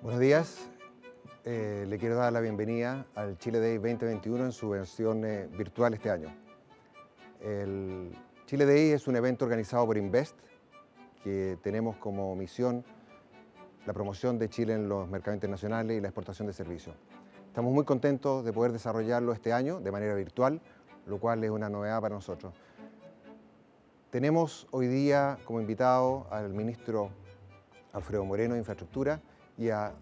Buenos días, le quiero dar la bienvenida al Chile Day 2021 en su versión virtual este año. El Chile Day es un evento organizado por Invest, que tenemos como misión la promoción de Chile en los mercados internacionales y la exportación de servicios. Estamos muy contentos de poder desarrollarlo este año de manera virtual, lo cual es una novedad para nosotros. Tenemos hoy día como invitado al ministro Alfredo Moreno de Infraestructura y a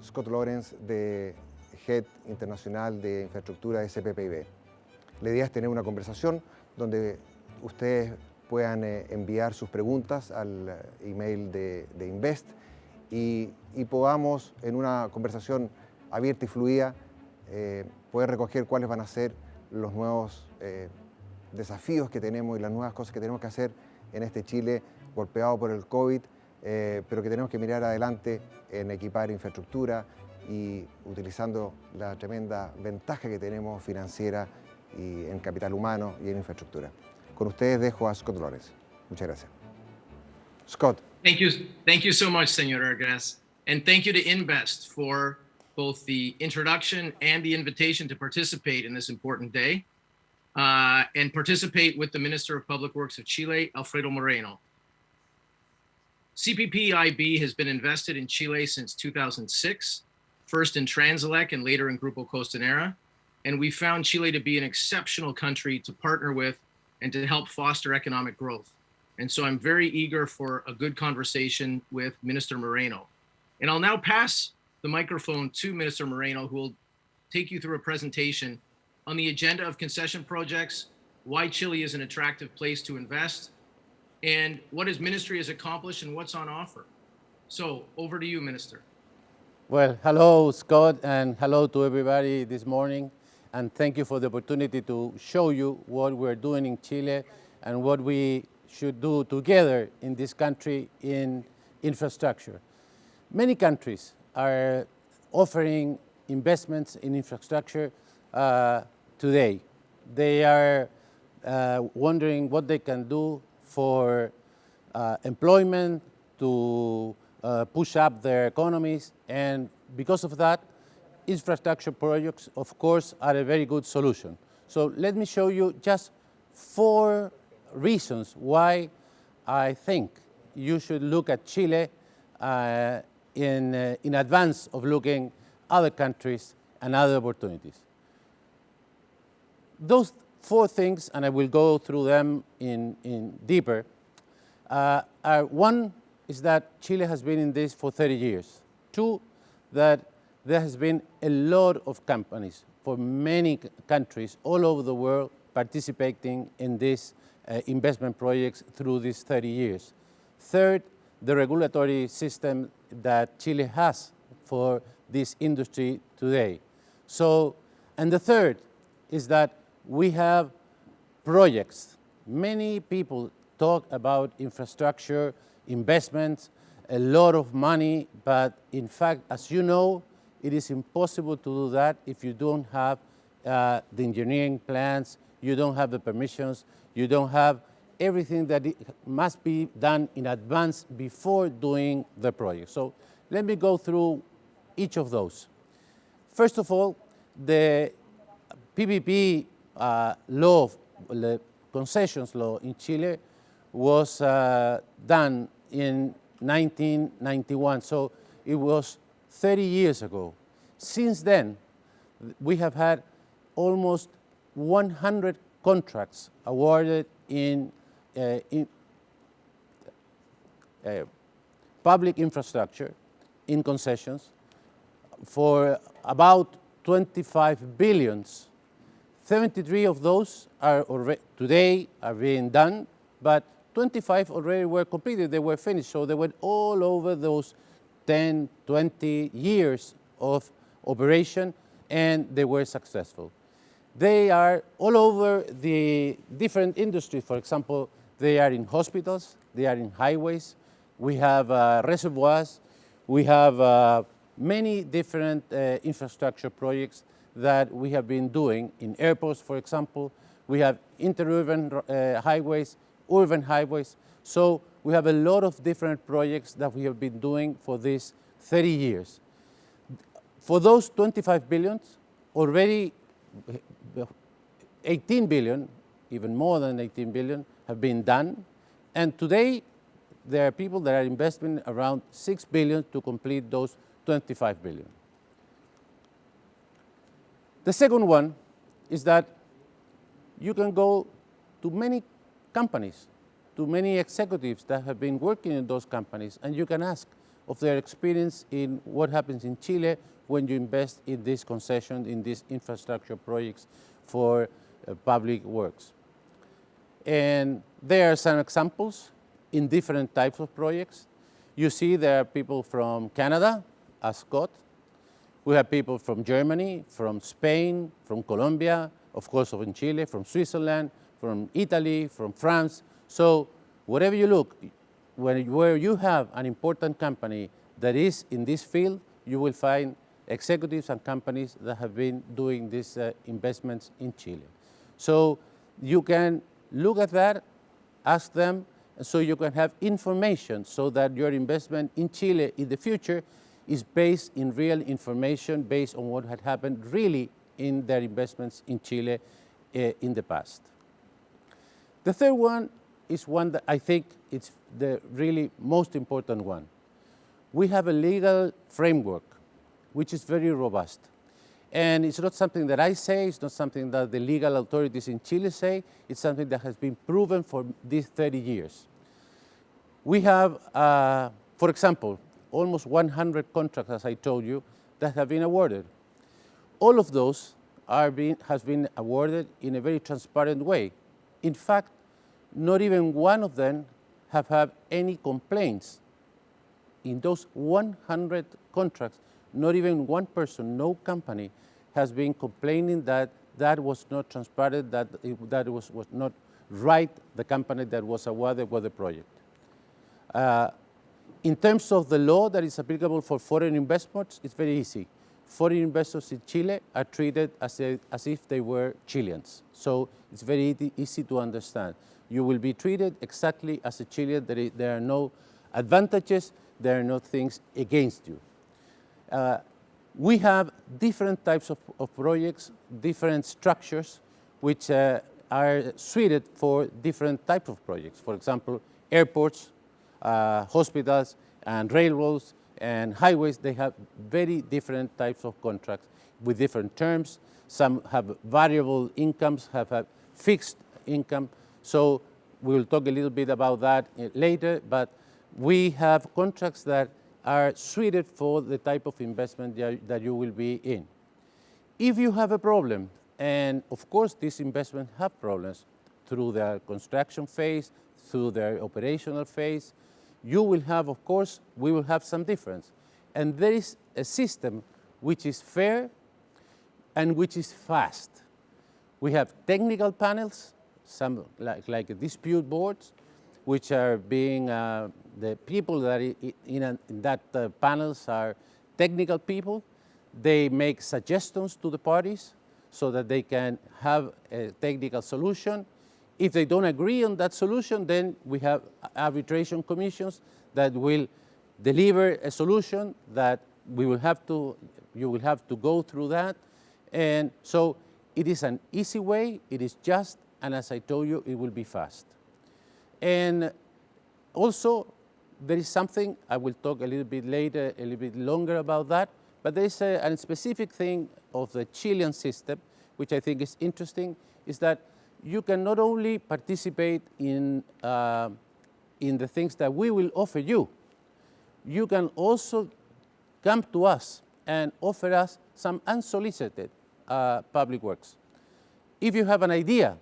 Scott Lawrence, de Head Internacional de Infraestructura de CPP. La idea es tener una conversación donde ustedes puedan enviar sus preguntas al email de Invest y podamos, en una conversación abierta y fluida, poder recoger cuáles van a ser los nuevos desafíos que tenemos y las nuevas cosas que tenemos que hacer en este Chile golpeado por el COVID, pero que tenemos que mirar adelante en equipar infraestructura y utilizando la tremenda ventaja que tenemos financiera y en capital humano y en infraestructura. Con ustedes dejo a Scott Lawrence. Muchas gracias. Scott. Thank you so much, Senor Argas. And thank you to Invest for both the introduction and the invitation to participate in this important day and participate with the Minister of Public Works of Chile, Alfredo Moreno. CPP IB has been invested in Chile since 2006, first in Transelec and later in Grupo Costanera. And we found Chile to be an exceptional country to partner with and to help foster economic growth. And so I'm very eager for a good conversation with Minister Moreno. And I'll now pass the microphone to Minister Moreno, who will take you through a presentation on the agenda of concession projects, why Chile is an attractive place to invest, and what his ministry has accomplished and what's on offer. So over to you, Minister. Well, hello, Scott, and hello to everybody this morning. And thank you for the opportunity to show you what we're doing in Chile and what we should do together in this country in infrastructure. Many countries are offering investments in infrastructure today. They are wondering what they can do for employment, to push up their economies, and because of that, infrastructure projects, of course, are a very good solution. So let me show you just 4 reasons why I think you should look at Chile in advance of looking other countries and other opportunities. Those 4 things, and I will go through them in deeper, are: 1 is that Chile has been in this for 30 years. 2, that there has been a lot of companies for many countries all over the world participating in these investment projects through these 30 years. 3rd, the regulatory system that Chile has for this industry today. So, and the 3rd is that we have projects. Many people talk about infrastructure, investments, a lot of money, but in fact, as you know, it is impossible to do that if you don't have the engineering plans, you don't have the permissions, you don't have everything that must be done in advance before doing the project. So let me go through each of those. First of all, the PPP law, the concessions law in Chile was done in 1991, so it was 30 years ago. Since then, we have had almost 100 contracts awarded in public infrastructure, in concessions, for about 25 billions. 73 of those are already, today are being done, but 25 already were completed, they were finished, so they were all over those 10, 20 years of operation, and they were successful. They are all over the different industries. For example, they are in hospitals, they are in highways, we have reservoirs, we have many different infrastructure projects that we have been doing in airports, for example. We have interurban highways, urban highways. So we have a lot of different projects that we have been doing for these 30 years. For those 25 billion, already 18 billion, even more than 18 billion, have been done. And today, there are people that are investing around 6 billion to complete those 25 billion. The second one is that you can go to many companies, to many executives that have been working in those companies, and you can ask of their experience in what happens in Chile when you invest in this concession, in these infrastructure projects for public works. And there are some examples in different types of projects. You see there are people from Canada, as Scott. We have people from Germany, from Spain, from Colombia, of course from Chile, from Switzerland, from Italy, from France. So wherever you look, where you have an important company that is in this field, you will find executives and companies that have been doing these investments in Chile. So you can look at that, ask them, so you can have information so that your investment in Chile in the future is based in real information, based on what had happened really in their investments in Chile in the past. The third one is one that I think it's the really most important one. We have a legal framework which is very robust. And it's not something that I say, it's not something that the legal authorities in Chile say, it's something that has been proven for these 30 years. We have, for example, almost 100 contracts, as I told you, that have been awarded. All of those has been awarded in a very transparent way. In fact, not even one of them have had any complaints. In those 100 contracts, not even one person, no company, has been complaining that that was not transparent, that it was not right, the company that was awarded with the project. In terms of the law that is applicable for foreign investments, it's very easy. Foreign investors in Chile are treated as if they were Chileans. So it's very easy to understand. You will be treated exactly as a Chilean. There are no advantages, there are no things against you. We have different types of projects, different structures, which are suited for different types of projects. For example, airports, hospitals, and railroads, and highways, they have very different types of contracts with different terms. Some have variable incomes, have fixed income. So we'll talk a little bit about that later, but we have contracts that are suited for the type of investment that you will be in. If you have a problem, and of course these investments have problems through their construction phase, through their operational phase, you will have, of course, we will have some difference. And there is a system which is fair and which is fast. We have technical panels, some like dispute boards, which are being, the people that in that panels are technical people. They make suggestions to the parties so that they can have a technical solution. If they don't agree on that solution, then we have arbitration commissions that will deliver a solution that you will have to go through that. And so it is an easy way, it is just, and as I told you, it will be fast. And also, there is something, I will talk a little bit later, a little bit longer about that, but there is a specific thing of the Chilean system, which I think is interesting, is that you can not only participate in the things that we will offer you, you can also come to us and offer us some unsolicited public works. If you have an idea,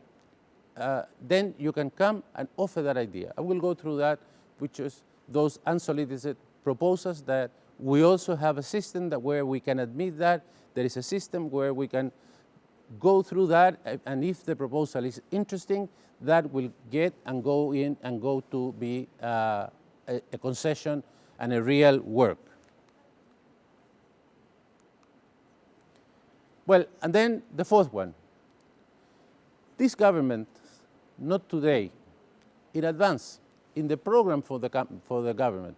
then you can come and offer that idea. I will go through that, which is those unsolicited proposals that we also have a system where we can admit that. There is a system where we can go through that, and if the proposal is interesting, that will get and go in and go to be a concession and a real work. Well, and then the fourth one. This government, not today, in advance, in the program for the government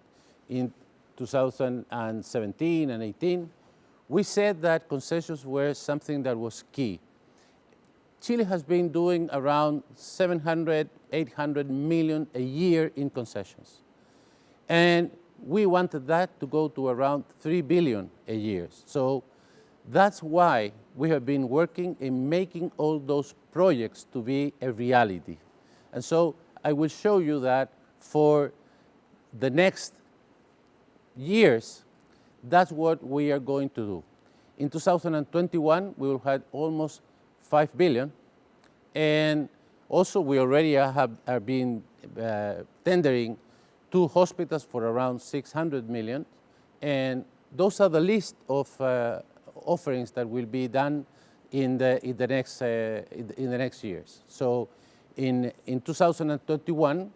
in 2017 and 18, we said that concessions were something that was key. Chile has been doing around 700, 800 million a year in concessions. And we wanted that to go to around 3 billion a year. So that's why we have been working in making all those projects to be a reality. And so I will show you that for the next years, that's what we are going to do. In 2021, we will have almost 5 billion. And also we already are been tendering 2 hospitals for around 600 million. And those are the list of offerings that will be done in the next years. So in 2021,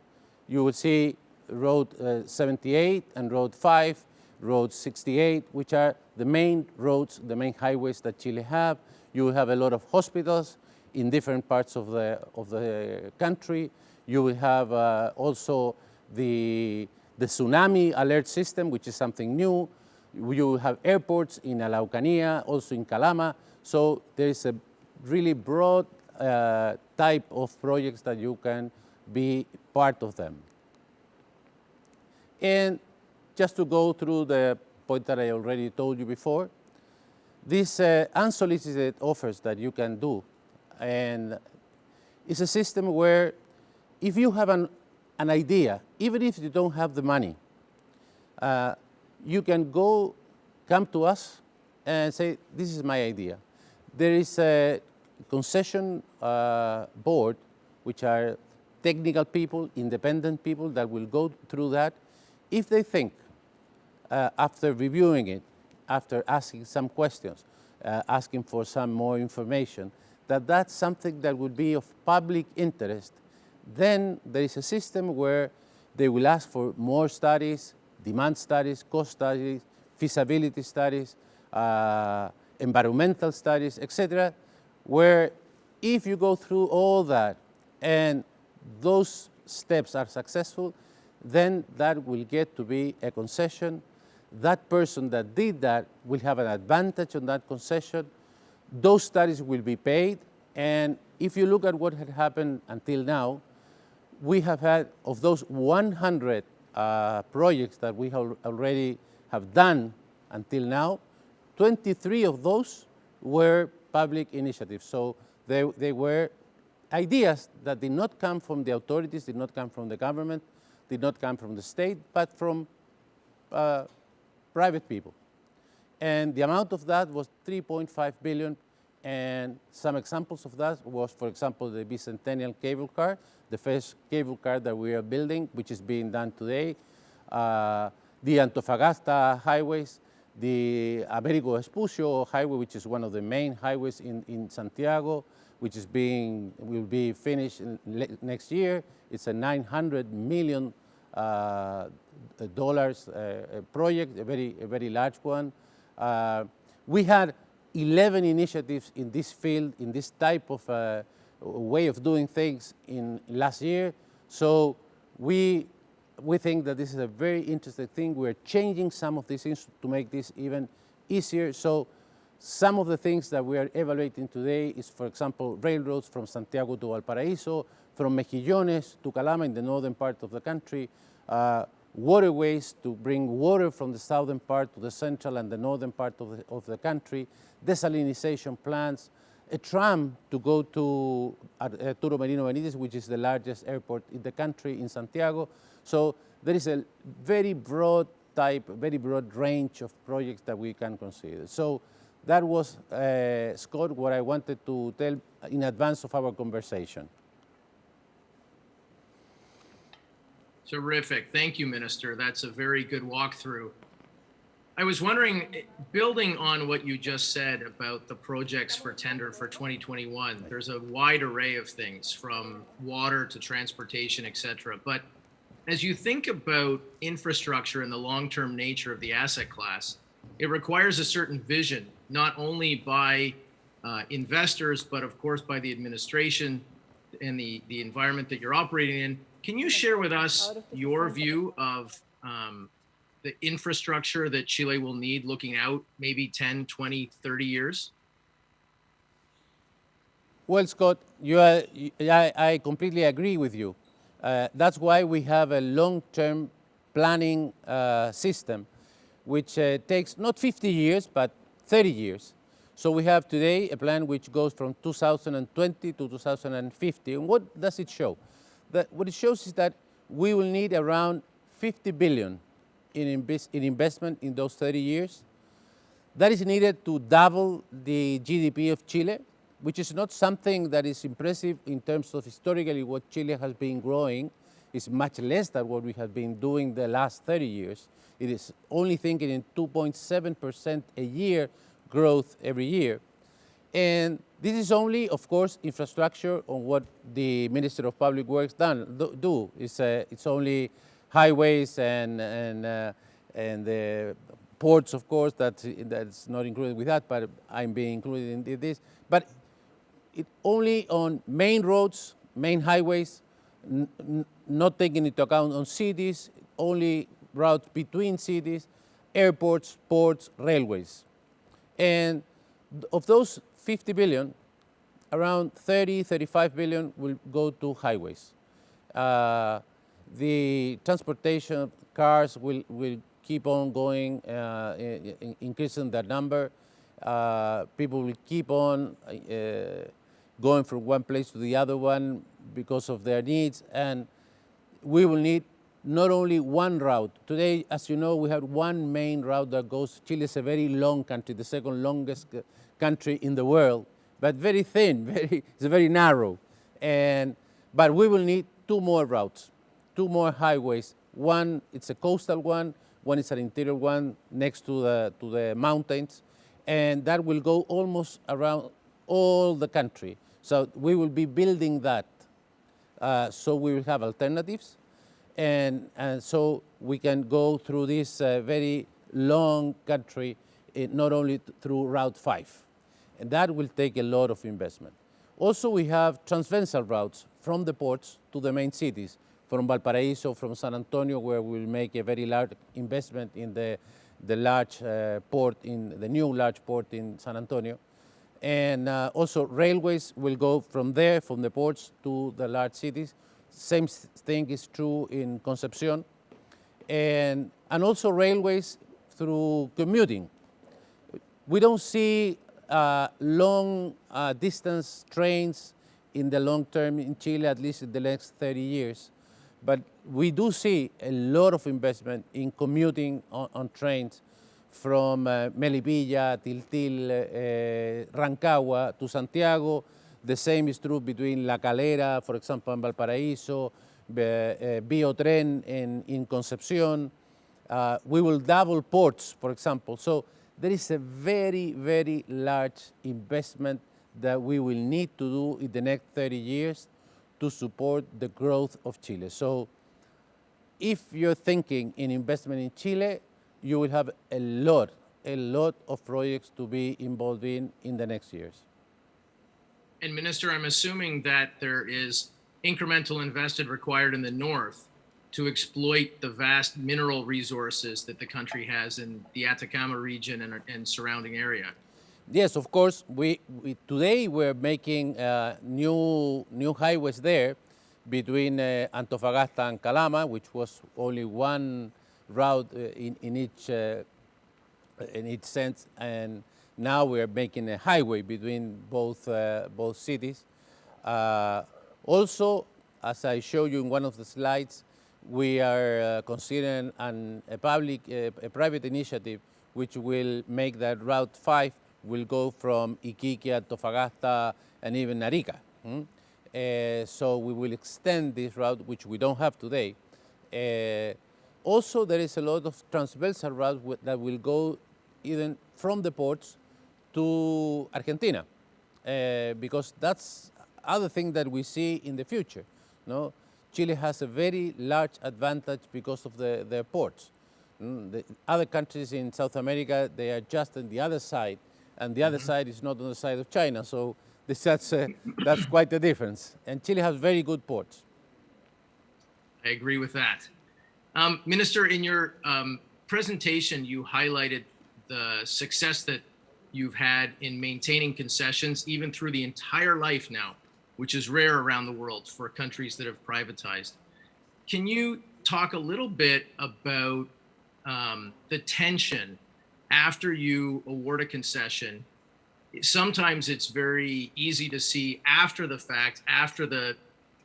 you will see Road 78 and Road 5, Road 68, which are the main roads, the main highways that Chile have. You will have a lot of hospitals in different parts of the country. You will have also the tsunami alert system, which is something new. You will have airports in Araucanía, also in Calama. So there is a really broad type of projects that you can be part of them. And just to go through the point that I already told you before, these unsolicited offers that you can do, and it's a system where if you have an idea, even if you don't have the money, you can come to us and say, this is my idea. There is a concession board, which are technical people, independent people that will go through that. If they think, after reviewing it, after asking some questions, asking for some more information, that that's something that would be of public interest, then there is a system where they will ask for more studies, demand studies, cost studies, feasibility studies, environmental studies, etc., where if you go through all that and those steps are successful, then that will get to be a concession. That person that did that will have an advantage on that concession. Those studies will be paid. And if you look at what had happened until now, we have had, of those 100 projects that we already have done until now, 23 of those were public initiatives. So they were ideas that did not come from the authorities, did not come from the government, did not come from the state, but from private people. And the amount of that was 3.5 billion. And some examples of that was, for example, the bicentennial cable car, the first cable car that we are building, which is being done today, the Antofagasta highways, the Américo Vespucio highway, which is one of the main highways in Santiago, which is will be finished next year. It's a $900 million project, a very large one. We had 11 initiatives in this field, in this type of way of doing things in last year. So we think that this is a very interesting thing. We're changing some of these things to make this even easier. So some of the things that we are evaluating today is, for example, railroads from Santiago to Valparaíso, from Mejillones to Calama in the northern part of the country, waterways to bring water from the southern part to the central and the northern part of the country, desalinization plants, a tram to go to Arturo Merino Benítez, which is the largest airport in the country in Santiago. So there is a very broad range of projects that we can consider. So that was, Scott, what I wanted to tell in advance of our conversation. Terrific. Thank you, Minister. That's a very good walkthrough. I was wondering, building on what you just said about the projects for tender for 2021, there's a wide array of things from water to transportation, et cetera. But as you think about infrastructure and the long-term nature of the asset class, it requires a certain vision, not only by investors, but of course by the administration and the environment that you're operating in. Can you share with us your view of the infrastructure that Chile will need looking out maybe 10, 20, 30 years? Well, Scott, I completely agree with you. That's why we have a long-term planning system, which takes not 50 years, but 30 years. So we have today a plan which goes from 2020 to 2050. And what does it show? What it shows is that we will need around 50 billion in investment in those 30 years. That is needed to double the GDP of Chile, which is not something that is impressive in terms of historically what Chile has been growing. Is much less than what we have been doing the last 30 years. It is only thinking in 2.7% a year growth every year. And this is only, of course, infrastructure on what the Minister of Public Works do. It's only highways and the ports, of course, that's not included with that, but I'm being included in this. But it only on main roads, main highways, not taking into account on cities, only routes between cities, airports, ports, railways. And of those 50 billion, around 30, 35 billion will go to highways. The transportation cars will keep on going, increasing their number. People will keep on going from one place to the other one because of their needs, and we will need not only one route. Today, as you know, we have one main route that goes. Chile is a very long country, the second longest country in the world, but very thin, it's very narrow. But we will need two more routes, two more highways. One, it's a coastal one is an interior one next to the mountains, and that will go almost around all the country. So we will be building that. So we will have alternatives, and so we can go through this very long country, not only through Route 5. And that will take a lot of investment. Also, we have transversal routes from the ports to the main cities, from Valparaiso, from San Antonio, where we'll make a very large investment in the large port, in the new large port in San Antonio. And also railways will go from there, from the ports to the large cities. Same thing is true in Concepcion. And also railways through commuting. We don't see long distance trains in the long term in Chile, at least in the next 30 years. But we do see a lot of investment in commuting on trains from Melipilla, Tiltil, Rancagua to Santiago. The same is true between La Calera, for example, in Valparaíso, Biotren in Concepcion. We will double ports, for example. So there is a very, very large investment that we will need to do in the next 30 years to support the growth of Chile. So if you're thinking in investment in Chile, you will have a lot of projects to be involved in the next years. And Minister, I'm assuming that there is incremental investment required in the north to exploit the vast mineral resources that the country has in the Atacama region and surrounding area. Yes, of course. Today we're making new highways there between Antofagasta and Calama, which was only one route in each sense, and now we are making a highway between both cities. Also, as I showed you in one of the slides, we are considering a private initiative which will make that Route 5 will go from Iquique, Antofagasta, and even Arica. So we will extend this route, which we don't have today. Also, there is a lot of transversal routes that will go even from the ports to Argentina, because that's other thing that we see in the future. No? Chile has a very large advantage because of their ports. The other countries in South America, they are just on the other side, and the other side is not on the side of China. So that's quite a difference. And Chile has very good ports. I agree with that. Minister, in your presentation, you highlighted the success that you've had in maintaining concessions even through the entire life now, which is rare around the world for countries that have privatized. Can you talk a little bit about the tension after you award a concession? Sometimes it's very easy to see after the fact, after the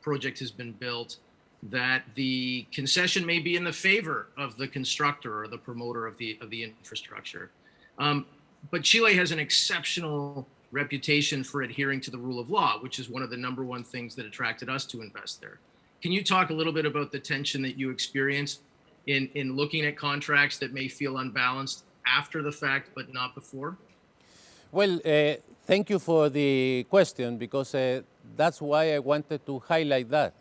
project has been built, that the concession may be in the favor of the constructor or the promoter of the infrastructure. But Chile has an exceptional reputation for adhering to the rule of law, which is one of the number one things that attracted us to invest there. Can you talk a little bit about the tension that you experienced in looking at contracts that may feel unbalanced after the fact, but not before? Well, thank you for the question, because that's why I wanted to highlight that.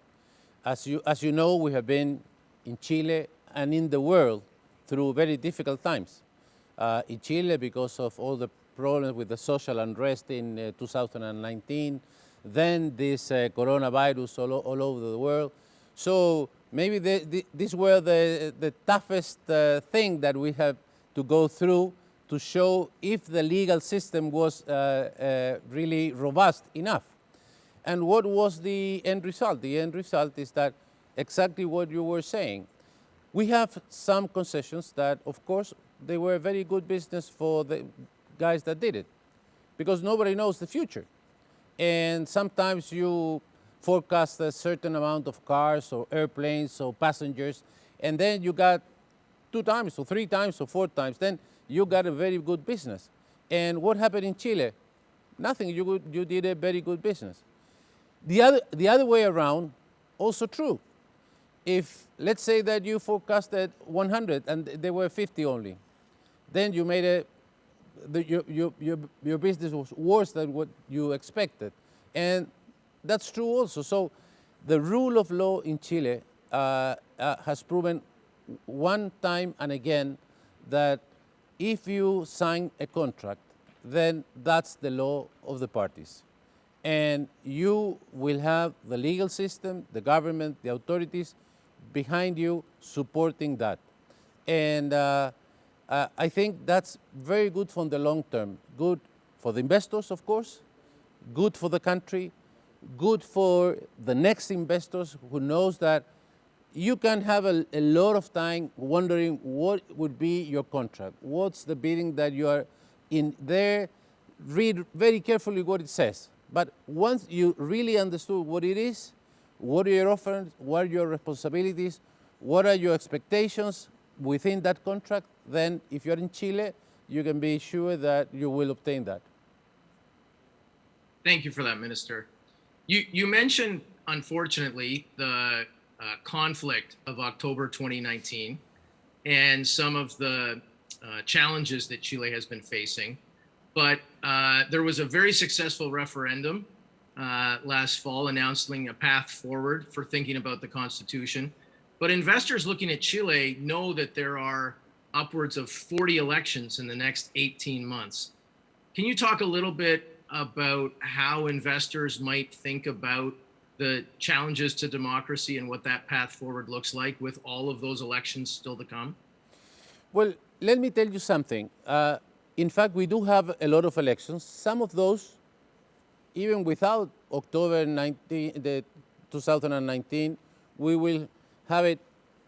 As you know, we have been in Chile and in the world through very difficult times. In Chile, because of all the problems with the social unrest in 2019, then this coronavirus all over the world. So maybe these were the toughest thing that we have to go through to show if the legal system was really robust enough. And what was the end result? The end result is that exactly what you were saying. We have some concessions that, of course, they were very good business for the guys that did it, because nobody knows the future. And sometimes you forecast a certain amount of cars or airplanes or passengers, and then you got 2 times or 3 times or 4 times, then you got a very good business. And what happened in Chile? Nothing. You did a very good business. The other way around, also true. If, let's say that you forecasted 100 and there were 50 only, then you made your business was worse than what you expected. And that's true also. So the rule of law in Chile has proven one time and again that if you sign a contract, then that's the law of the parties. And you will have the legal system, the government, the authorities behind you supporting that. And I think that's very good for the long term. Good for the investors, of course, good for the country, good for the next investors who knows that you can have a lot of time wondering what would be your contract, what's the bidding that you are in there, read very carefully what it says. But once you really understood what it is, what are your offers, what are your responsibilities, what are your expectations within that contract, then if you're in Chile, you can be sure that you will obtain that. Thank you for that, Minister. You mentioned, unfortunately, the conflict of October 2019 and some of the challenges that Chile has been facing. But there was a very successful referendum last fall announcing a path forward for thinking about the Constitution. But investors looking at Chile know that there are upwards of 40 elections in the next 18 months. Can you talk a little bit about how investors might think about the challenges to democracy and what that path forward looks like with all of those elections still to come? Well, let me tell you something. In fact, we do have a lot of elections. Some of those, even without October 2019, we will have it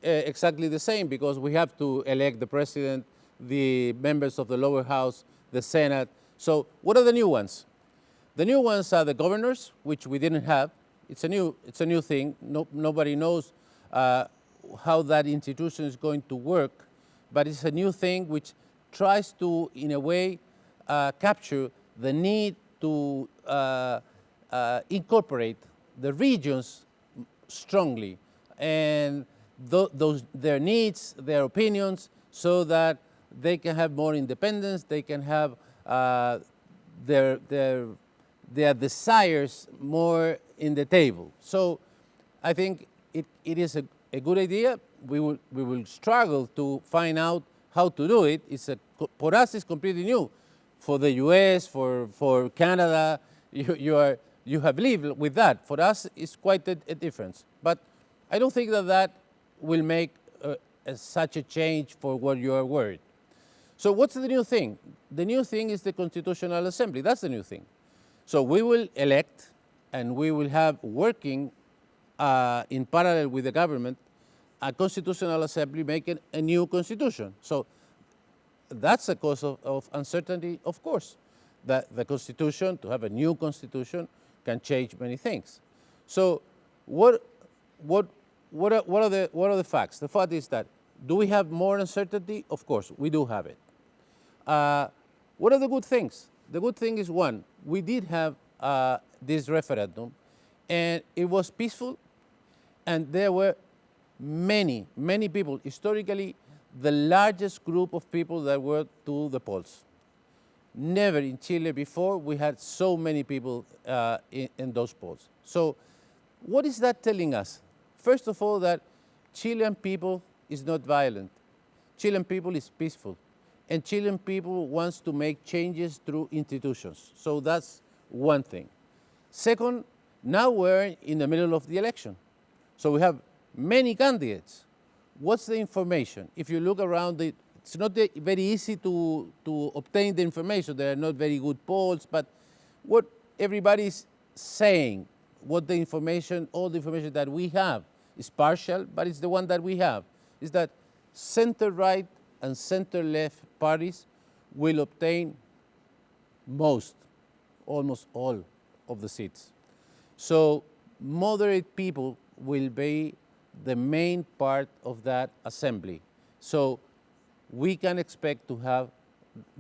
exactly the same, because we have to elect the president, the members of the lower house, the Senate. So what are the new ones? The new ones are the governors, which we didn't have. It's a new thing. Nobody knows how that institution is going to work, but it's a new thing which tries to, in a way, capture the need to incorporate the regions strongly and their needs, their opinions, so that they can have more independence, they can have their desires more in the table. So I think it is a good idea. We will struggle to find out how to do it. For us, it's completely new. For the US, for Canada, you have lived with that. For us, it's quite a difference. But I don't think that will make such a change for what you are worried. So what's the new thing? The new thing is the Constitutional Assembly. That's the new thing. So we will elect and we will have working in parallel with the government a Constitutional Assembly making a new constitution. So that's a cause of uncertainty, of course. That the Constitution, to have a new Constitution, can change many things. So what are the facts? The fact is that, do we have more uncertainty? Of course, we do have it. What are the good things? The good thing is, one, we did have this referendum, and it was peaceful, and there were many people, historically, the largest group of people that were to the polls. Never in Chile before we had so many people in those polls. So what is that telling us? First of all, that Chilean people is not violent. Chilean people is peaceful. And Chilean people wants to make changes through institutions. So that's one thing. Second, now we're in the middle of the election. So we have many candidates. What's the information? If you look around, it's not very easy to obtain the information. There are not very good polls, but what everybody's saying, what the information, all the information that we have is partial, but it's the one that we have, is that center-right and center-left parties will obtain almost all of the seats. So moderate people will be the main part of that assembly. So we can expect to have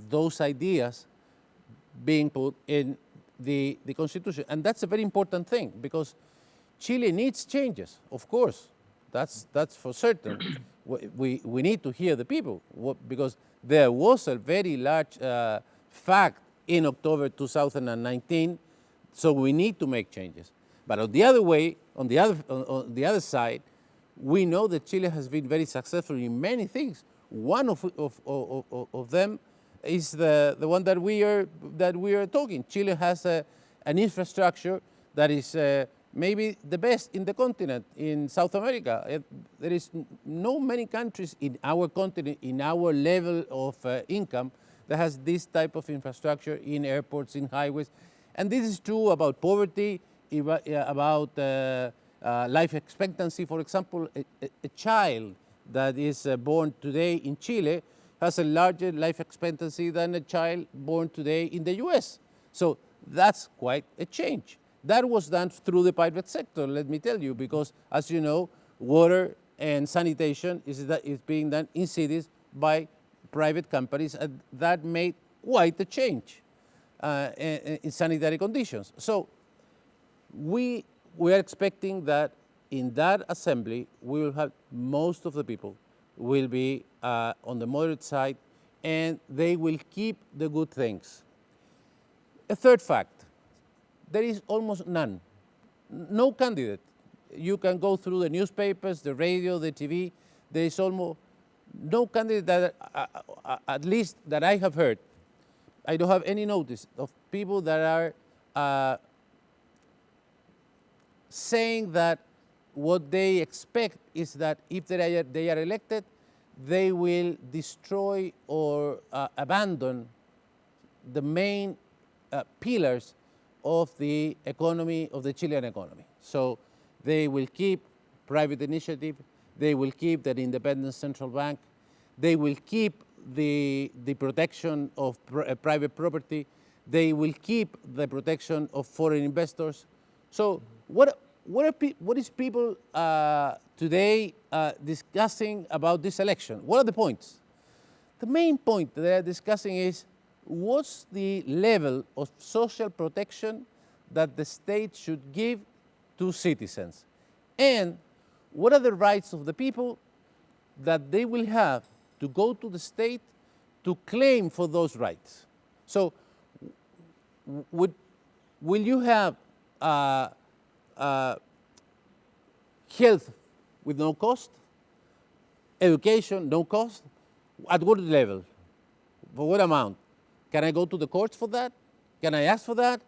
those ideas being put in the Constitution. And that's a very important thing, because Chile needs changes, of course. That's for certain. We need to hear the people, because there was a very large fact in October 2019, so we need to make changes. But on the other side, we know that Chile has been very successful in many things. One of them is the one that we are talking. Chile has an infrastructure that is maybe the best in the continent, in South America. There is no many countries in our continent, in our level of income, that has this type of infrastructure in airports, in highways. And this is true about poverty, about life expectancy. For example, a child that is born today in Chile has a larger life expectancy than a child born today in the US. So that's quite a change. That was done through the private sector, let me tell you, because, as you know, water and sanitation is being done in cities by private companies, and that made quite a change in sanitary conditions. So we are expecting that in that assembly, we will have most of the people will be on the moderate side, and they will keep the good things. A third fact, there is almost none. No candidate. You can go through the newspapers, the radio, the TV. There is almost no candidate that, at least that I have heard. I don't have any notice of people that are saying that what they expect is that if they are elected, they will destroy or abandon the main pillars of the economy, of the Chilean economy. So they will keep private initiative, they will keep the independent central bank, they will keep the protection of private property, they will keep the protection of foreign investors. So what is people today discussing about this election? What are the points? The main point that they are discussing is, what's the level of social protection that the state should give to citizens? And what are the rights of the people that they will have to go to the state to claim for those rights? So will you have health with no cost, education, no cost? At what level? For what amount? Can I go to the courts for that? Can I ask for that?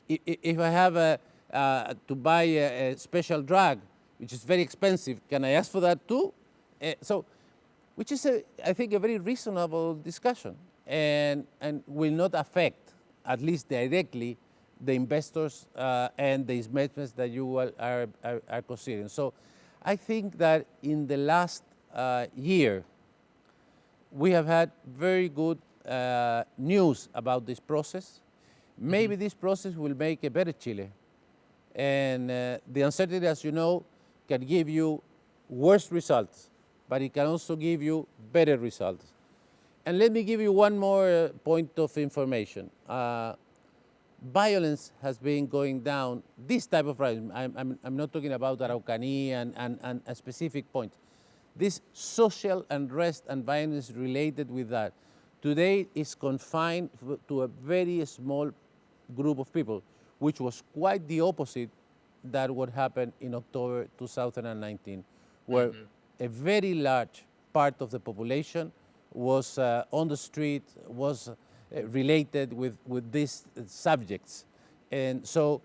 If I have to buy a special drug, which is very expensive, can I ask for that too? So, which is, I think, a very reasonable discussion, and will not affect, at least directly, the investors and the investments that you are considering. So, I think that in the last year, we have had very good news about this process. Maybe this process will make a better Chile. And the uncertainty, as you know, can give you worse results, but it can also give you better results. And let me give you one more point of information. Violence has been going down, this type of violence, I'm not talking about Araucania and a specific point. This social unrest and violence related with that, today is confined to a very small group of people, which was quite the opposite that what happened in October 2019, where a very large part of the population was on the street, was related with these subjects. And so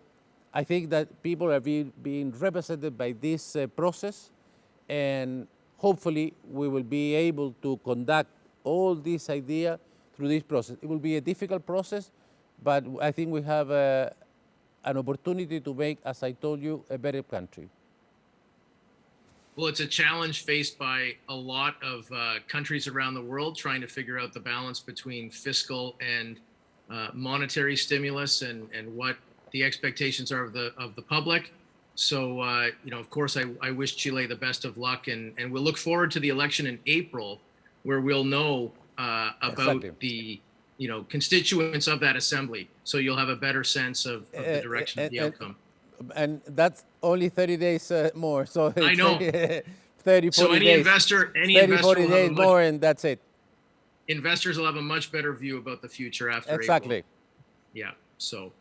I think that people are being represented by this process, and hopefully we will be able to conduct all this idea through this process. It will be a difficult process, but I think we have an opportunity to make, as I told you, a better country. Well, it's a challenge faced by a lot of countries around the world trying to figure out the balance between fiscal and monetary stimulus and what the expectations are of the public. So, of course, I wish Chile the best of luck, and we'll look forward to the election in April, where we'll know about the constituents of that assembly. So you'll have a better sense of the direction of the outcome. And that's only 30 days more. So I know. 30, 40 so any days. investor, 40 days more, and that's it. Investors will have a much better view about the future after exactly. April. Yeah. So,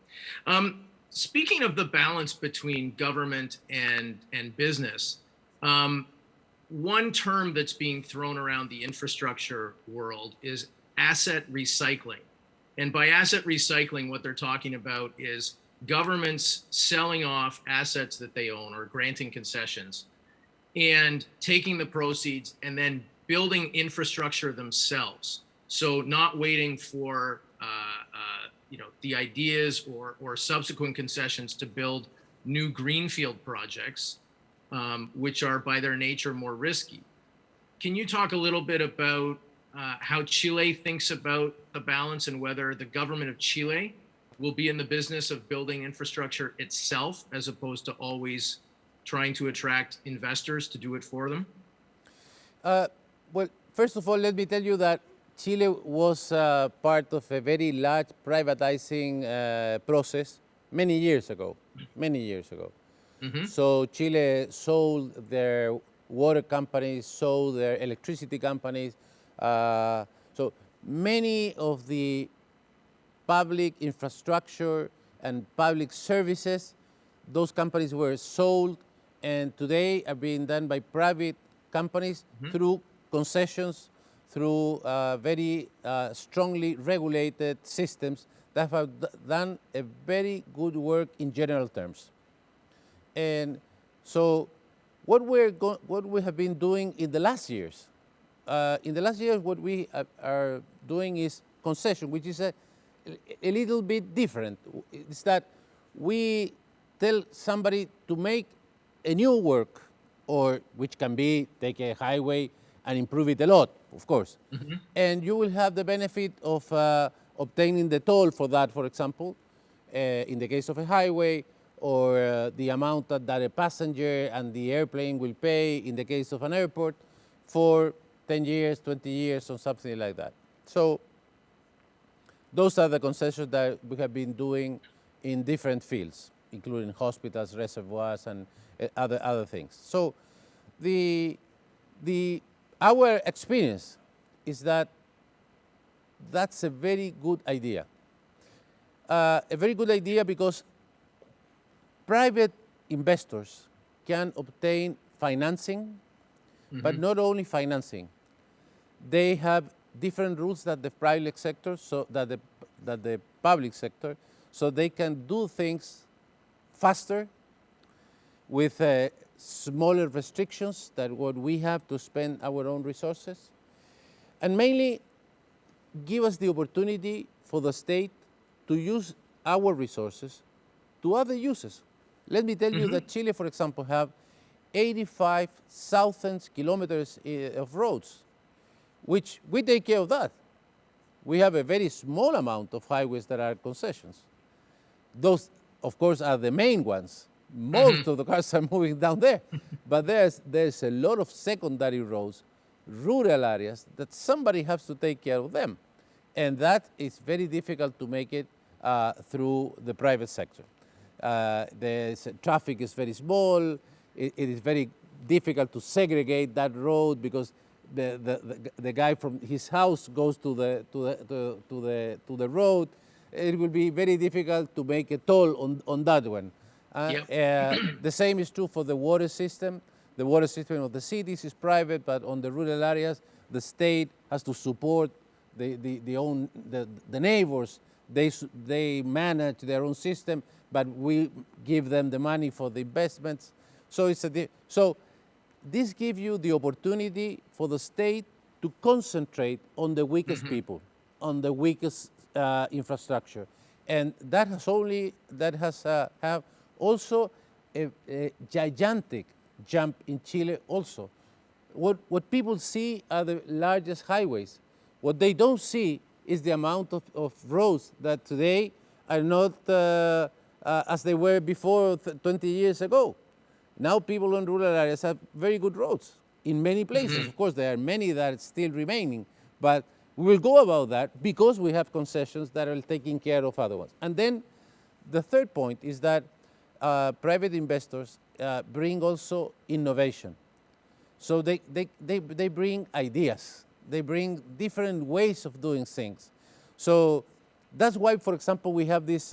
speaking of the balance between government and business, one term that's being thrown around the infrastructure world is asset recycling. And by asset recycling, what they're talking about is governments selling off assets that they own or granting concessions and taking the proceeds and then building infrastructure themselves. So not waiting for the ideas or subsequent concessions to build new greenfield projects, which are by their nature more risky. Can you talk a little bit about how Chile thinks about the balance and whether the government of Chile will be in the business of building infrastructure itself as opposed to always trying to attract investors to do it for them? Well, first of all, let me tell you that Chile was part of a very large privatizing process many years ago. So Chile sold their water companies, sold their electricity companies. So many of the public infrastructure and public services, those companies were sold and today are being done by private companies through concessions, through very strongly regulated systems that have done a very good work in general terms. And so what we have been doing in the last years, what we are doing is concession, which is a little bit different. It's that we tell somebody to make a new work, or which can be take a highway and improve it a lot, of course. And you will have the benefit of obtaining the toll for that, for example, in the case of a highway, or the amount that a passenger and the airplane will pay in the case of an airport for 10 years, 20 years, or something like that. So those are the concessions that we have been doing in different fields, including hospitals, reservoirs, and other things. So our experience is that that's a very good idea. A very good idea because private investors can obtain financing, but not only financing. They have different rules than the private sector, so that the public sector, so they can do things faster with smaller restrictions than what we have to spend our own resources, and mainly give us the opportunity for the state to use our resources to other uses. Let me tell you that Chile, for example, have 85,000 kilometers of roads, which we take care of that. We have a very small amount of highways that are concessions. Those, of course, are the main ones. Most of the cars are moving down there. But there's a lot of secondary roads, rural areas, that somebody has to take care of them. And that is very difficult to make it through the private sector. Traffic is very small. It is very difficult to segregate that road because the guy from his house goes to the road. It will be very difficult to make a toll on that one. The same is true for the water system. The water system of the cities is private, but on the rural areas, the state has to support the neighbors. They manage their own system, but we give them the money for the investments. So this gives you the opportunity for the state to concentrate on the weakest people, on the weakest infrastructure, and that has have also a gigantic jump in Chile. Also, what people see are the largest highways. What they don't see is the amount of roads that today are not as they were before 20 years ago. Now people in rural areas have very good roads in many places. Of course, there are many that are still remaining, but we will go about that because we have concessions that are taking care of other ones. And then the third point is that private investors bring also innovation. So they bring ideas. They bring different ways of doing things. So that's why, for example, we have this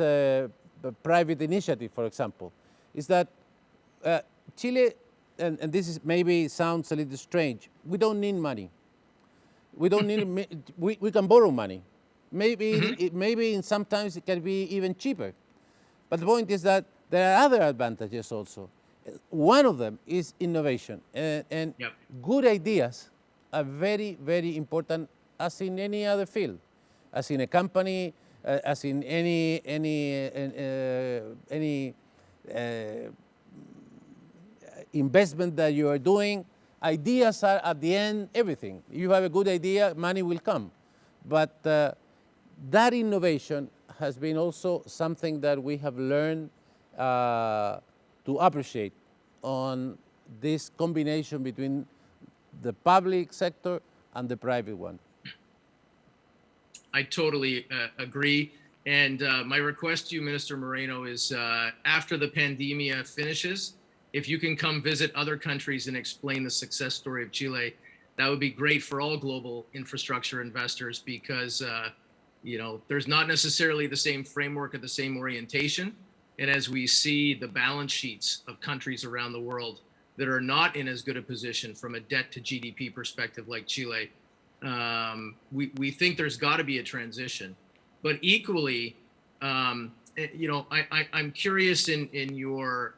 private initiative, for example, is that Chile, and this is maybe sounds a little strange, we don't need money. We don't need, we can borrow money. Maybe sometimes it can be even cheaper. But the point is that there are other advantages also. One of them is innovation. And good ideas are very, very important, as in any other field, as in a company, as in any investment that you are doing. Ideas are at the end everything. You have a good idea, money will come. But that innovation has been also something that we have learned to appreciate on this combination between the public sector and the private one. I totally agree. And my request to you, Minister Moreno, is after the pandemia finishes, if you can come visit other countries and explain the success story of Chile, that would be great for all global infrastructure investors because there's not necessarily the same framework or the same orientation. And as we see the balance sheets of countries around the world that are not in as good a position from a debt to GDP perspective like Chile, we think there's got to be a transition. But equally, I'm curious in your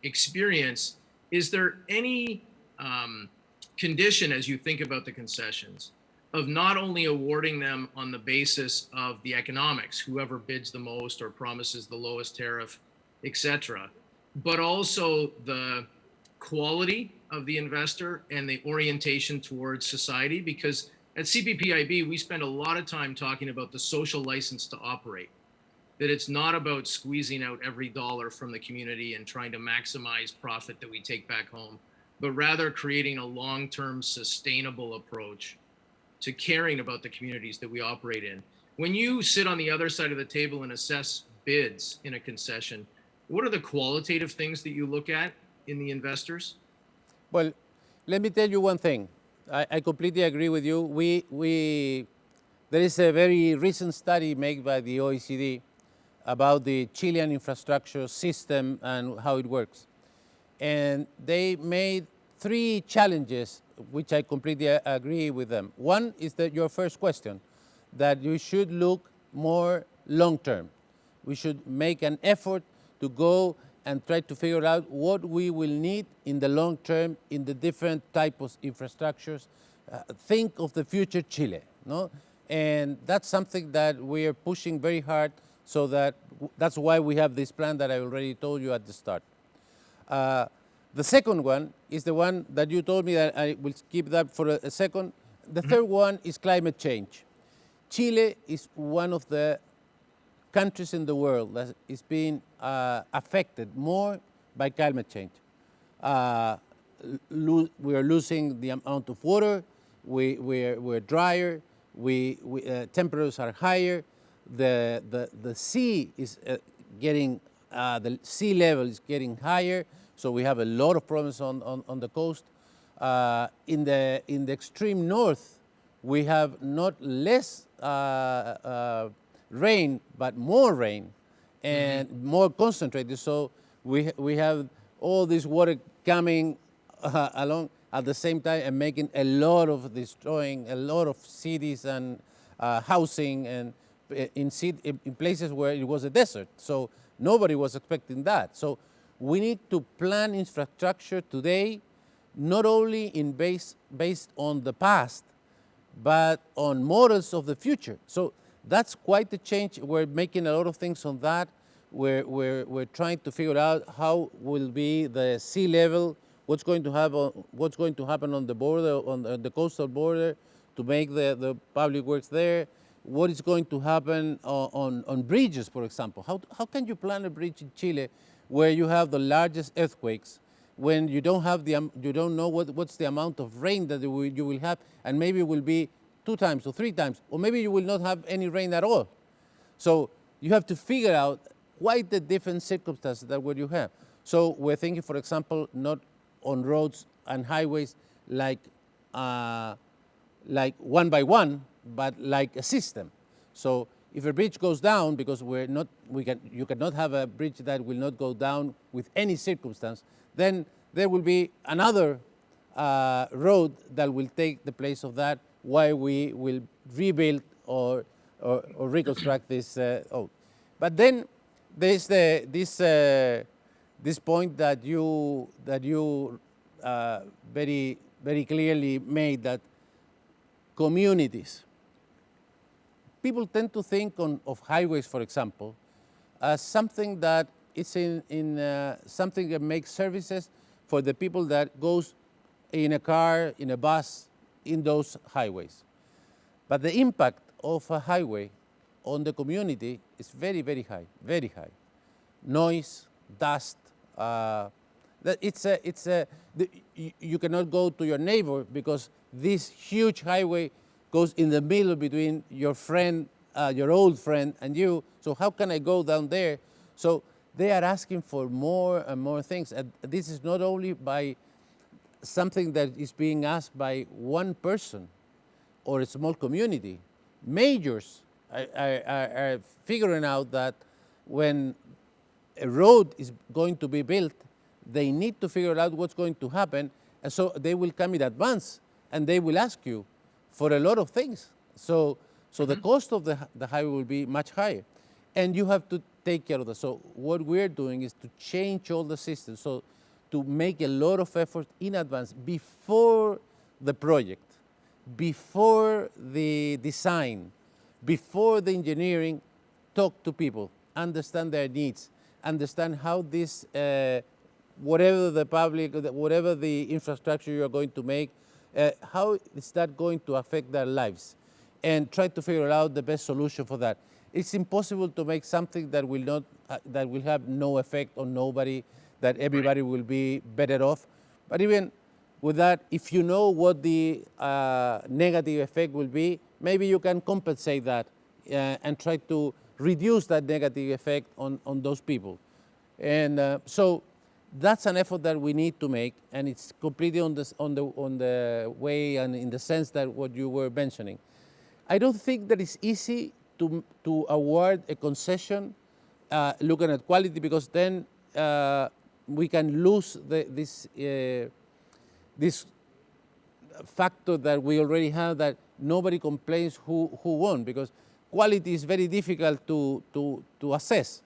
experience, is there any condition as you think about the concessions of not only awarding them on the basis of the economics, whoever bids the most or promises the lowest tariff, etc., but also the quality of the investor and the orientation towards society? Because at CPPIB, we spend a lot of time talking about the social license to operate, that it's not about squeezing out every dollar from the community and trying to maximize profit that we take back home, but rather creating a long-term sustainable approach to caring about the communities that we operate in. When you sit on the other side of the table and assess bids in a concession, what are the qualitative things that you look at in the investors? Well, let me tell you one thing. I completely agree with you. There is a very recent study made by the OECD about the Chilean infrastructure system and how it works. And they made 3 challenges, which I completely agree with them. One is that your first question, that you should look more long-term. We should make an effort to go and try to figure out what we will need in the long term in the different types of infrastructures. Think of the future Chile, no? And that's something that we are pushing very hard, so that's why we have this plan that I already told you at the start. The second one is the one that you told me that I will skip that for a second. The third one is climate change. Chile is one of the countries in the world that is being affected more by climate change. We are losing the amount of water, we're drier, temperatures are higher, the sea is getting, the sea level is getting higher, so we have a lot of problems on the coast. In the extreme north, we have not less rain, but more rain and more concentrated. So we have all this water coming along at the same time and making a lot of destroying a lot of cities and housing and in places where it was a desert. So nobody was expecting that. So we need to plan infrastructure today, not only based on the past, but on models of the future. So that's quite a change. We're making a lot of things on that. We're trying to figure out how will be the sea level, what's going to happen on the border, on the coastal border, to make the public works there. What is going to happen on bridges, for example? How can you plan a bridge in Chile where you have the largest earthquakes, when you don't have you don't know what's the amount of rain that you will have, and maybe it will be 2 times or 3 times, or maybe you will not have any rain at all. So you have to figure out quite the different circumstances that what you have. So we're thinking, for example, not on roads and highways like one by one, but like a system. So if a bridge goes down, because you cannot have a bridge that will not go down with any circumstance, then there will be another road that will take the place of that, while we will rebuild or reconstruct this. But then there's this point that you very clearly made, that communities. People tend to think of highways, for example, as something that it's something that makes services for the people that goes in a car, in a bus, in those highways. But the impact of a highway on the community is very, very high, very high. Noise, dust. You cannot go to your neighbor because this huge highway goes in the middle between your friend, your old friend, and you. So how can I go down there? So they are asking for more and more things. And this is not only by something that is being asked by one person or a small community. Majors are figuring out that when a road is going to be built, they need to figure out what's going to happen, and so they will come in advance and they will ask you for a lot of things. So the cost of the highway will be much higher, and you have to take care of that. So what we're doing is to change all the systems, so to make a lot of effort in advance, before the project, before the design, before the engineering. Talk to people, understand their needs, understand how this, whatever the infrastructure you are going to make, how is that going to affect their lives, and try to figure out the best solution for that. It's impossible to make something that will have no effect on nobody, that everybody will be better off. But even with that, if you know what the negative effect will be, maybe you can compensate that and try to reduce that negative effect on those people. And so that's an effort that we need to make, and it's completely on the way and in the sense that what you were mentioning. I don't think that it's easy to award a concession looking at quality, because then we can lose this factor that we already have, that nobody complains who won, because quality is very difficult to assess.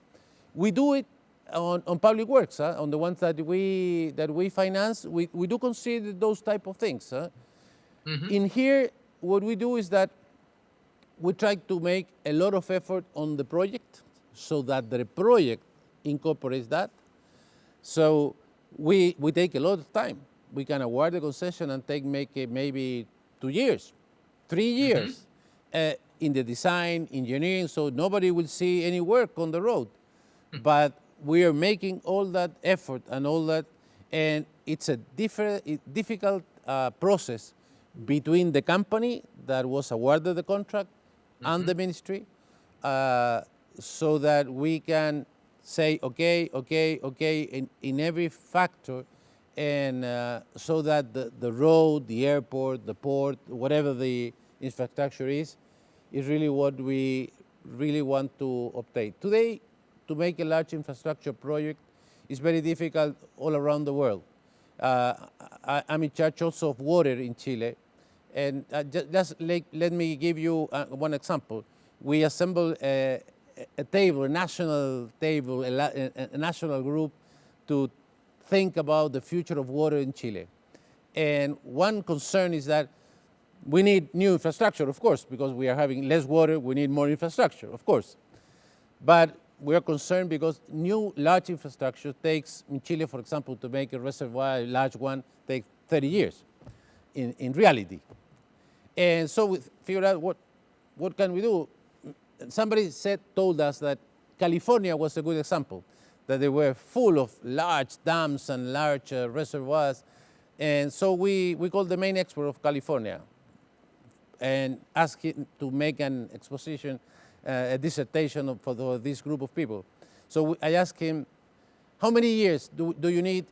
We do it on public works, on the ones that we finance, we do consider those type of things. In here, what we do is that we try to make a lot of effort on the project so that the project incorporates that. So we take a lot of time. We can award the concession and make it maybe 2 years, 3 years in the design, engineering, so nobody will see any work on the road. But we are making all that effort and all that, and it's a difficult process between the company that was awarded the contract and the ministry, so that we can say okay in every factor, and so that the road, the airport, the port, whatever the infrastructure is really what we really want to obtain. Today, to make a large infrastructure project is very difficult all around the world. I'm in charge also of water in Chile, and just let me give you one example. We assembled a table, a national table, a national group to think about the future of water in Chile. And one concern is that we need new infrastructure, of course, because we are having less water, we need more infrastructure, of course. But we are concerned because new large infrastructure takes, in Chile, for example, to make a reservoir, a large one, takes 30 years in reality. And so we figured out what can we do. Somebody told us that California was a good example, that they were full of large dams and large reservoirs. And so we called the main expert of California and asked him to make an exposition, a dissertation for this group of people. So I asked him, how many years do you need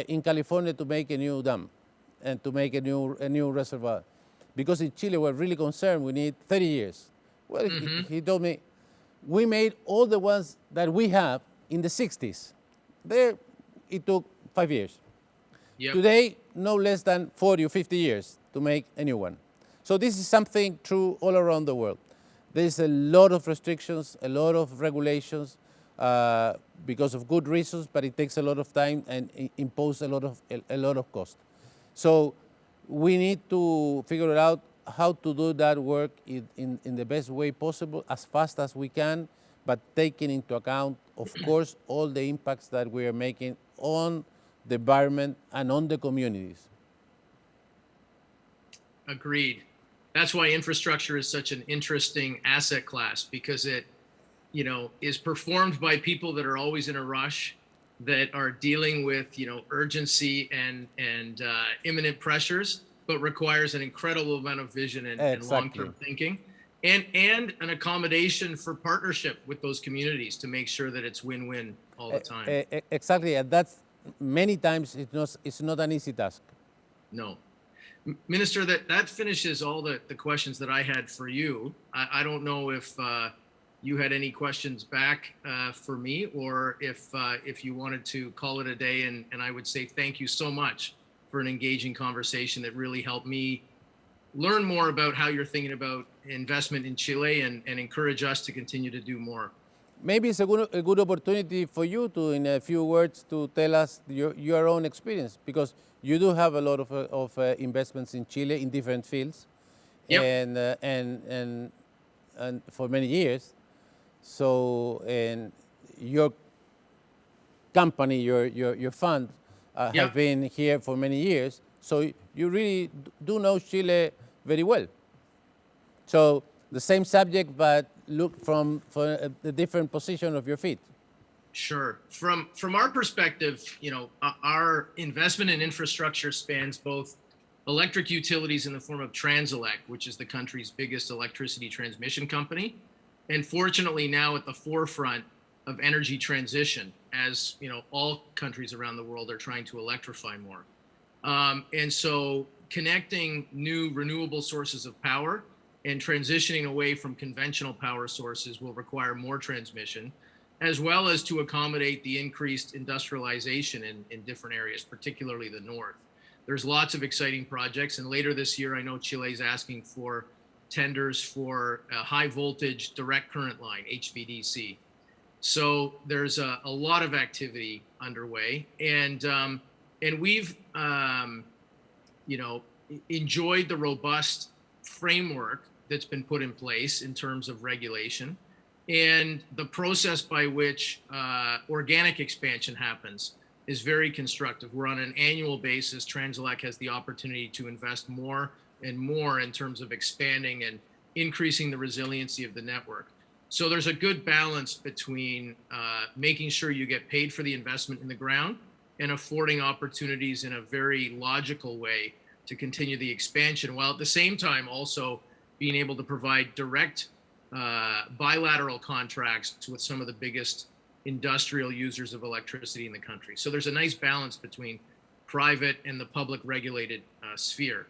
in California to make a new dam and to make a new reservoir? Because in Chile we're really concerned, we need 30 years. Well, he told me, we made all the ones that we have in the 60s. There, it took 5 years. Yep. Today, no less than 40 or 50 years to make a new one. So this is something true all around the world. There's a lot of restrictions, a lot of regulations because of good reasons, but it takes a lot of time and impose a lot of cost. So we need to figure out how to do that work in the best way possible, as fast as we can, but taking into account, of course, all the impacts that we are making on the environment and on the communities. Agreed. That's why infrastructure is such an interesting asset class, because it, is performed by people that are always in a rush, that are dealing with, urgency and imminent pressures, but requires an incredible amount of vision and long-term thinking, and an accommodation for partnership with those communities to make sure that it's win-win all the time. Exactly, and that's many times it's not an easy task. No. Minister, that finishes all the questions that I had for you. I don't know if you had any questions back for me, or if you wanted to call it a day, and I would say thank you so much for an engaging conversation that really helped me learn more about how you're thinking about investment in Chile and encourage us to continue to do more. Maybe it's a good opportunity for you to, in a few words, to tell us your own experience, because you do have a lot of investments in Chile in different fields, yep. and for many years. So, and your company, your fund, yep. have been here for many years. So you really do know Chile very well. So the same subject, but look from the different position of your feet. Sure. From our perspective, our investment in infrastructure spans both electric utilities in the form of Transelec, which is the country's biggest electricity transmission company, and fortunately now at the forefront of energy transition, as all countries around the world are trying to electrify more. And so connecting new renewable sources of power and transitioning away from conventional power sources will require more transmission, as well as to accommodate the increased industrialization in different areas, particularly the north. There's lots of exciting projects, and later this year, I know Chile is asking for tenders for a high voltage direct current line, HVDC. So there's a lot of activity underway, and we've enjoyed the robust framework that's been put in place in terms of regulation and the process by which organic expansion happens is very constructive. We're on an annual basis. Transelec has the opportunity to invest more and more in terms of expanding and increasing the resiliency of the network. So there's a good balance between making sure you get paid for the investment in the ground and affording opportunities in a very logical way to continue the expansion, while at the same time also being able to provide direct bilateral contracts with some of the biggest industrial users of electricity in the country. So there's a nice balance between private and the public regulated sphere.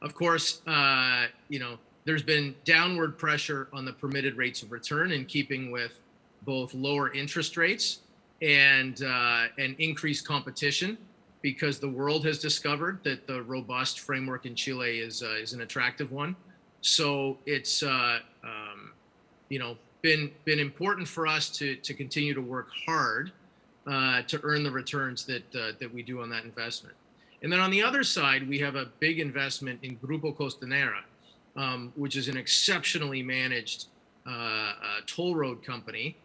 Of course, there's been downward pressure on the permitted rates of return in keeping with both lower interest rates and increased competition, because the world has discovered that the robust framework in Chile is an attractive one. So it's been important for us to continue to work hard to earn the returns that we do on that investment. And then on the other side, we have a big investment in Grupo Costanera, which is an exceptionally managed toll road company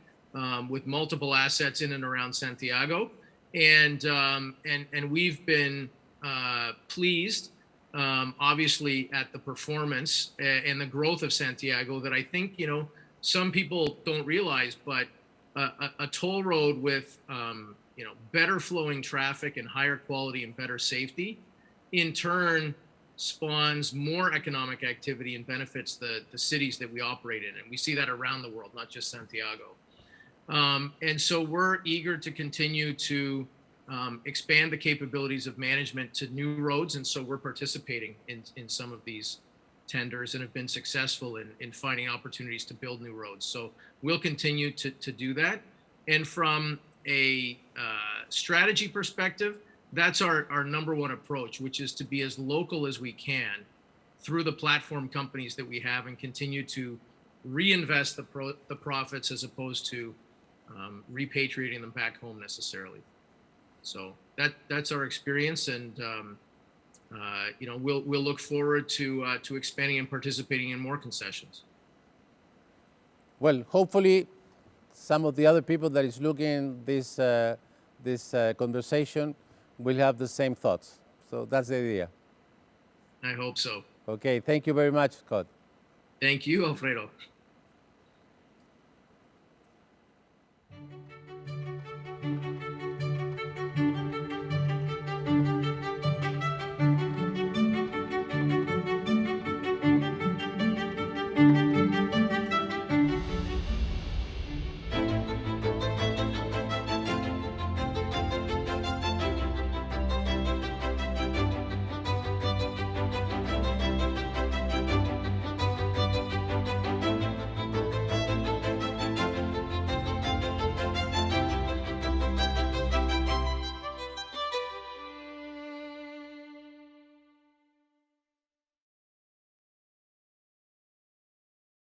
with multiple assets in and around Santiago. And we've been pleased, obviously, at the performance and the growth of Santiago that I think, some people don't realize, but a toll road with, better flowing traffic and higher quality and better safety, in turn, spawns more economic activity and benefits the cities that we operate in. And we see that around the world, not just Santiago. And so we're eager to continue to expand the capabilities of management to new roads. And so we're participating in some of these tenders and have been successful in finding opportunities to build new roads. So we'll continue to do that. And from a strategy perspective, that's our number one approach, which is to be as local as we can through the platform companies that we have and continue to reinvest the profits as opposed to repatriating them back home necessarily. So that's our experience, and we'll look forward to expanding and participating in more concessions. Well, hopefully, some of the other people that is looking this conversation will have the same thoughts. So that's the idea. I hope so. Okay, thank you very much, Scott. Thank you, Alfredo.